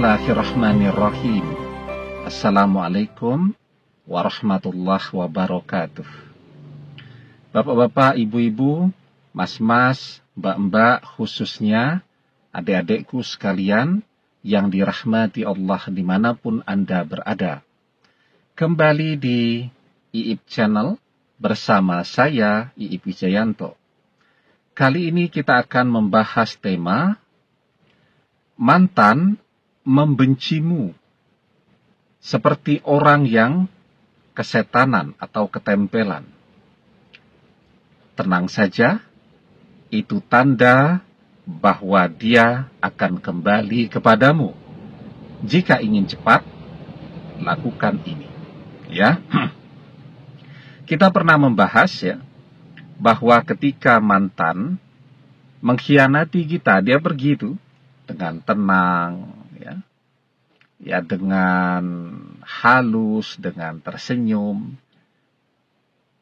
Bismillahirrahmanirrahim. Assalamualaikum warahmatullahi wabarakatuh. Bapak-bapak, ibu-ibu, mas-mas, mbak-mbak, khususnya adik-adikku sekalian yang dirahmati Allah dimanapun Anda berada. Kembali di IIP Channel bersama saya, IIP Wijayanto. Kali ini kita akan membahas tema mantan membencimu seperti orang yang kesetanan atau ketempelan. Tenang saja, itu tanda bahwa dia akan kembali kepadamu. Jika ingin cepat, lakukan ini. Ya, kita pernah membahas ya, bahwa ketika mantan mengkhianati kita, dia pergi itu dengan tenang, ya dengan halus, dengan tersenyum.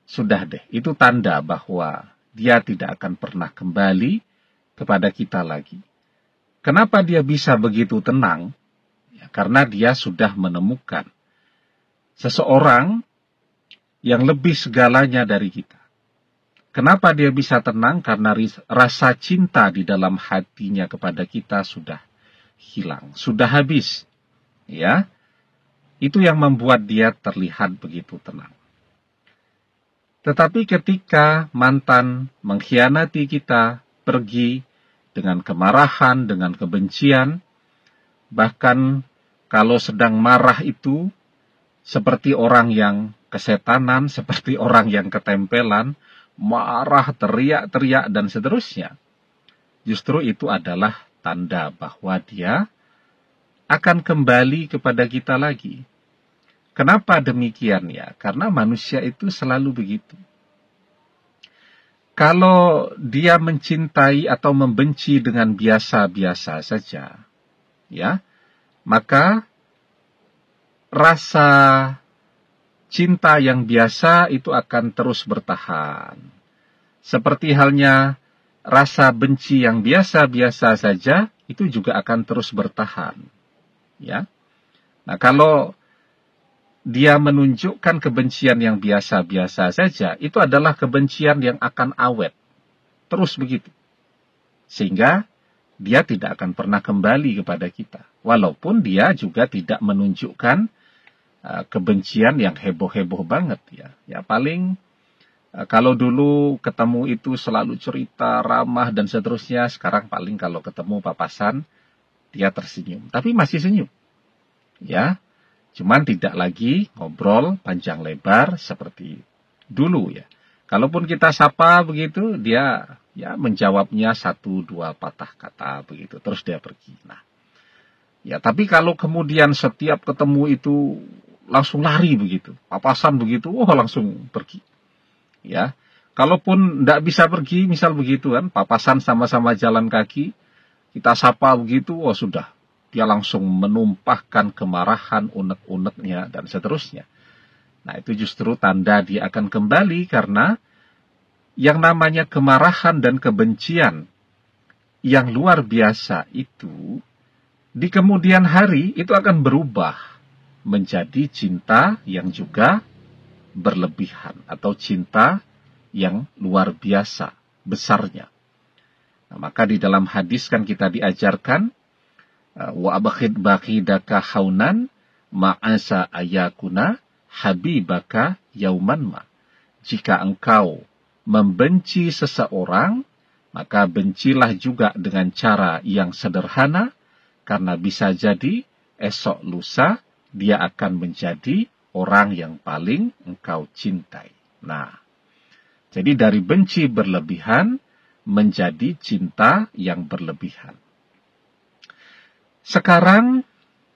Sudah deh, itu tanda bahwa dia tidak akan pernah kembali kepada kita lagi. Kenapa dia bisa begitu tenang? Ya, karena dia sudah menemukan seseorang yang lebih segalanya dari kita. Kenapa dia bisa tenang? Karena rasa cinta di dalam hatinya kepada kita sudah hilang, sudah habis. Ya, itu yang membuat dia terlihat begitu tenang. Tetapi ketika mantan mengkhianati kita, pergi dengan kemarahan, dengan kebencian, bahkan kalau sedang marah itu seperti orang yang kesetanan, seperti orang yang ketempelan, marah, teriak-teriak, dan seterusnya. Justru itu adalah tanda bahwa dia akan kembali kepada kita lagi. Kenapa demikian ya? Karena manusia itu selalu begitu. Kalau dia mencintai atau membenci dengan biasa-biasa saja, ya, maka rasa cinta yang biasa itu akan terus bertahan. Seperti halnya rasa benci yang biasa-biasa saja, itu juga akan terus bertahan. Ya. Nah, kalau dia menunjukkan kebencian yang biasa-biasa saja, itu adalah kebencian yang akan awet. Terus begitu. Sehingga dia tidak akan pernah kembali kepada kita. Walaupun dia juga tidak menunjukkan kebencian yang heboh-heboh banget ya. Ya paling kalau dulu ketemu itu selalu cerita, ramah dan seterusnya, sekarang paling kalau ketemu papasan dia tersenyum, tapi masih senyum. Ya, cuman tidak lagi ngobrol panjang lebar seperti dulu ya. Kalaupun kita sapa begitu, dia ya menjawabnya 1-2 patah kata begitu, terus dia pergi. Nah, ya tapi kalau kemudian setiap ketemu itu langsung lari begitu, papasan begitu, langsung pergi. Ya, kalaupun tidak bisa pergi, misal begitu kan, papasan sama-sama jalan kaki, kita sapa begitu, sudah, dia langsung menumpahkan kemarahan, unek-uneknya, dan seterusnya. Nah, itu justru tanda dia akan kembali, karena yang namanya kemarahan dan kebencian yang luar biasa itu, di kemudian hari, itu akan berubah menjadi cinta yang juga berlebihan, atau cinta yang luar biasa besarnya. Nah, maka di dalam hadis kan kita diajarkan, wa abakhid bakhidaka haunan ma'asa ayakuna habibaka yauman ma. Jika engkau membenci seseorang, maka bencilah juga dengan cara yang sederhana, karena bisa jadi esok lusa dia akan menjadi orang yang paling engkau cintai. Nah, jadi dari benci berlebihan menjadi cinta yang berlebihan. Sekarang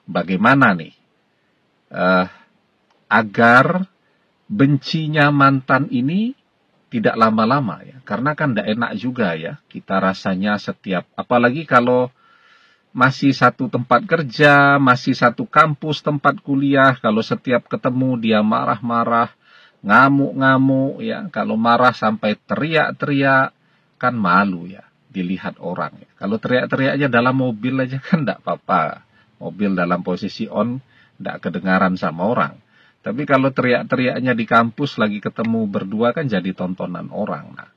bagaimana nih agar bencinya mantan ini tidak lama-lama ya? Karena kan tidak enak juga ya kita rasanya setiap, apalagi kalau masih satu tempat kerja, masih satu kampus tempat kuliah, kalau setiap ketemu dia marah-marah, ngamuk-ngamuk ya, kalau marah sampai teriak-teriak, kan malu ya dilihat orang ya. Kalau teriak-teriak aja dalam mobil aja kan enggak apa-apa. mobil dalam posisi on, tidak kedengaran sama orang. Tapi kalau teriak-teriaknya di kampus lagi ketemu berdua kan jadi tontonan orang. Nah,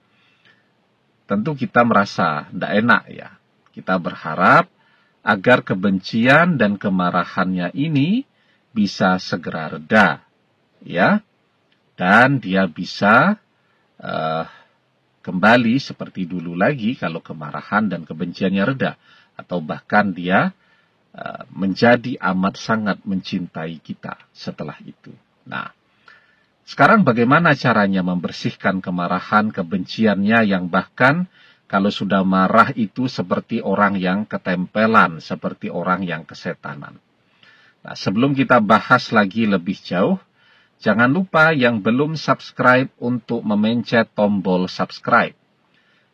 tentu kita merasa tidak enak ya. Kita berharap agar kebencian dan kemarahannya ini bisa segera reda, ya, dan dia bisa kembali seperti dulu lagi kalau kemarahan dan kebenciannya reda, atau bahkan dia menjadi amat sangat mencintai kita setelah itu. Nah, sekarang bagaimana caranya membersihkan kemarahan, kebenciannya yang bahkan kalau sudah marah itu seperti orang yang ketempelan, seperti orang yang kesetanan. Nah, sebelum kita bahas lagi lebih jauh, jangan lupa yang belum subscribe untuk memencet tombol subscribe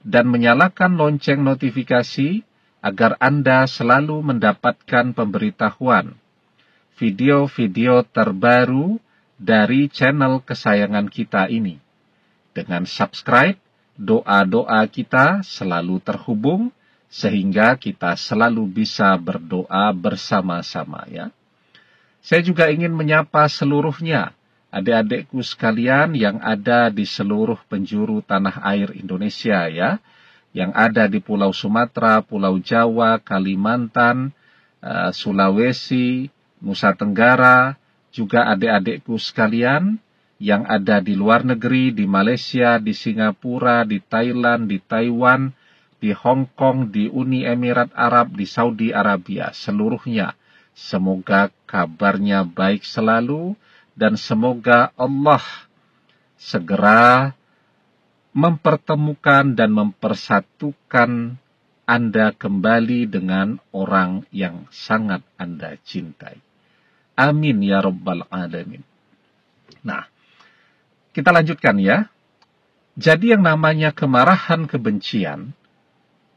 dan menyalakan lonceng notifikasi agar Anda selalu mendapatkan pemberitahuan video-video terbaru dari channel kesayangan kita ini. Dengan subscribe, doa-doa kita selalu terhubung sehingga kita selalu bisa berdoa bersama-sama ya. Saya juga ingin menyapa seluruhnya adik-adikku sekalian yang ada di seluruh penjuru tanah air Indonesia ya, yang ada di Pulau Sumatera, Pulau Jawa, Kalimantan, Sulawesi, Nusa Tenggara, juga adik-adikku sekalian yang ada di luar negeri, di Malaysia, di Singapura, di Thailand, di Taiwan, di Hong Kong, di Uni Emirat Arab, di Saudi Arabia, seluruhnya. Semoga kabarnya baik selalu dan semoga Allah segera mempertemukan dan mempersatukan Anda kembali dengan orang yang sangat Anda cintai. Amin ya Rabbal Alamin. Nah, kita lanjutkan ya. Jadi yang namanya kemarahan, kebencian,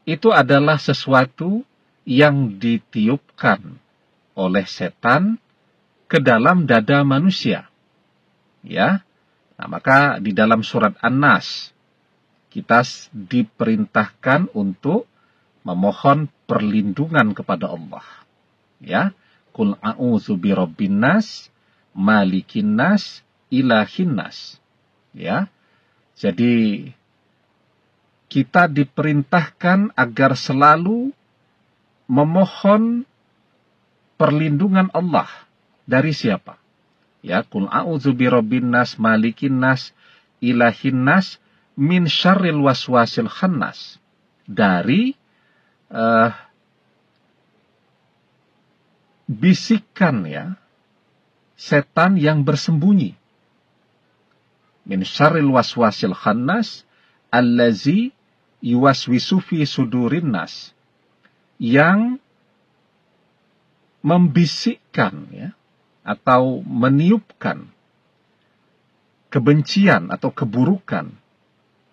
itu adalah sesuatu yang ditiupkan oleh setan ke dalam dada manusia. Ya. Nah, maka di dalam surat An-Nas kita diperintahkan untuk memohon perlindungan kepada Allah. Ya, Qul a'udzu birabbin nas, malikin nas, ilahin nas. Ya. Jadi kita diperintahkan agar selalu memohon perlindungan Allah dari siapa? Ya, Qul a'udzu birabbin nas, malikin nas, ilahin nas, min syarril waswasil khannas, dari bisikan ya setan yang bersembunyi. Min syarril waswasil khannas allazi yuwaswisu fi sudurin nas, yang membisikkan ya atau meniupkan kebencian atau keburukan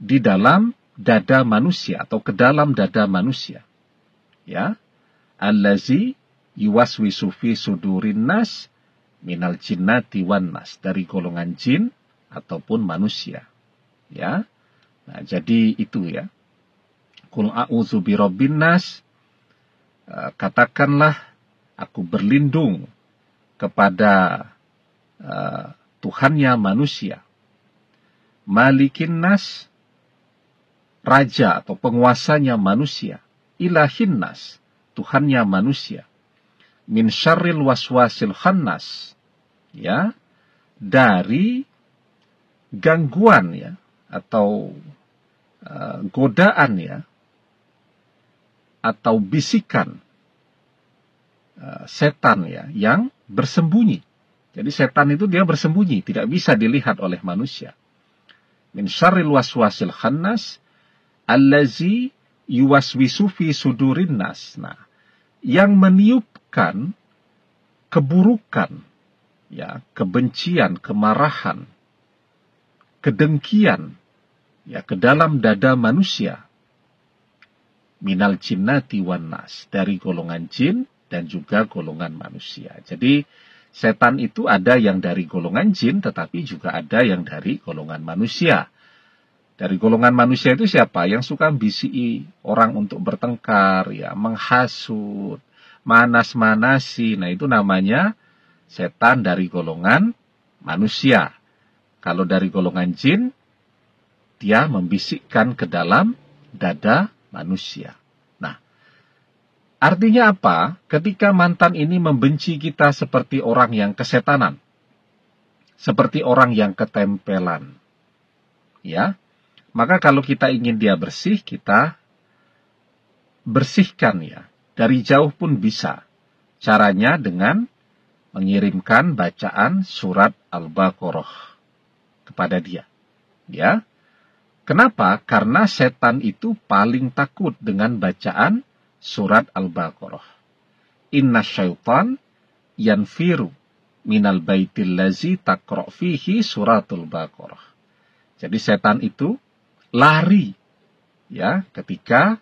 di dalam dada manusia atau ke dalam dada manusia. Ya, allazi yuwaswisu fi sudurin nas minal jinnati wan nas, dari golongan jin ataupun manusia. Ya. Nah, jadi itu ya. Qul a'udzu birabbin nas, katakanlah aku berlindung kepada Tuhannya manusia. Malikin nas, raja atau penguasanya manusia. Ilahin nas, Tuhannya manusia. Min syarril waswasil khannas, ya, dari gangguan ya atau godaan ya atau bisikan setan ya yang bersembunyi. Jadi setan itu dia bersembunyi, tidak bisa dilihat oleh manusia. Min syarril waswasil khannas allazi yuwaswisu fi sudurin nas. Nah, yang meniupkan keburukan ya, kebencian, kemarahan, kedengkian ya ke dalam dada manusia. Minal jinnati wan nas, dari golongan jin dan juga golongan manusia. Jadi setan itu ada yang dari golongan jin, tetapi juga ada yang dari golongan manusia. Dari golongan manusia itu siapa? Yang suka bisiki orang untuk bertengkar, ya, menghasut, manas-manasi. Nah, itu namanya setan dari golongan manusia. Kalau dari golongan jin, dia membisikkan ke dalam dada manusia. Nah, artinya apa? Ketika mantan ini membenci kita seperti orang yang kesetanan, seperti orang yang ketempelan. Ya, maka kalau kita ingin dia bersih, kita bersihkan ya. Dari jauh pun bisa. Caranya dengan mengirimkan bacaan surat Al-Baqarah kepada dia. Ya. Kenapa? Karena setan itu paling takut dengan bacaan surat Al-Baqarah. Inna syaitan yanfiru minal baitil lazi taqra' fihi suratul Baqarah. Jadi setan itu lari ya ketika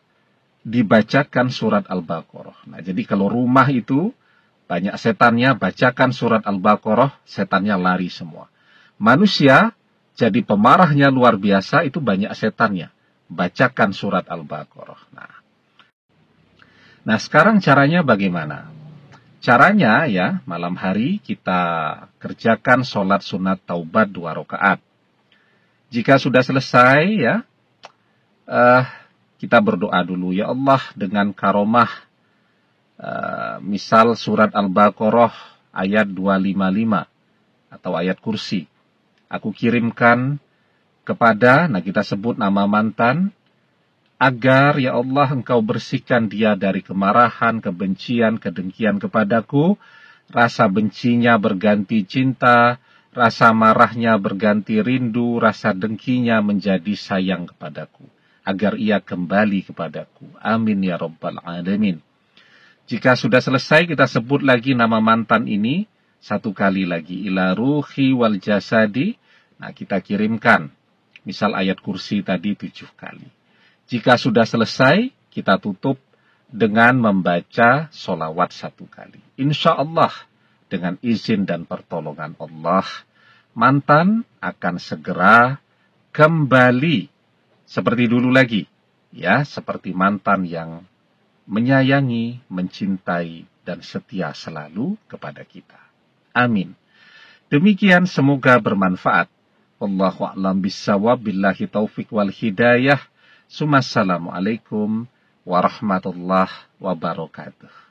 dibacakan surat Al-Baqarah. Nah, jadi kalau rumah itu banyak setannya, bacakan surat Al-Baqarah, setannya lari semua. Manusia jadi pemarahnya luar biasa, itu banyak setannya. Bacakan surat Al-Baqarah. Nah, sekarang caranya bagaimana? Caranya ya, malam hari kita kerjakan sholat sunat taubat 2 rakaat. Jika sudah selesai ya, kita berdoa dulu. Ya Allah, dengan karomah, misal surat Al-Baqarah ayat 255 atau ayat kursi. Aku kirimkan kepada, nah kita sebut nama mantan, agar ya Allah engkau bersihkan dia dari kemarahan, kebencian, kedengkian kepadaku, rasa bencinya berganti cinta, rasa marahnya berganti rindu, rasa dengkinya menjadi sayang kepadaku, agar ia kembali kepadaku. Amin ya Rabbal Alamin. Jika sudah selesai, kita sebut lagi nama mantan ini, 1 kali lagi. Ila ruhi wal jasadi. Nah, kita kirimkan. Misal ayat kursi tadi 7 kali. Jika sudah selesai, kita tutup dengan membaca sholawat 1 kali. Insya Allah, dengan izin dan pertolongan Allah, mantan akan segera kembali seperti dulu lagi. Ya, seperti mantan yang menyayangi, mencintai, dan setia selalu kepada kita. Amin. Demikian, semoga bermanfaat. Wallahu a'lam bissawab, billahi taufik wal hidayah. Assalamualaikum warahmatullahi wabarakatuh.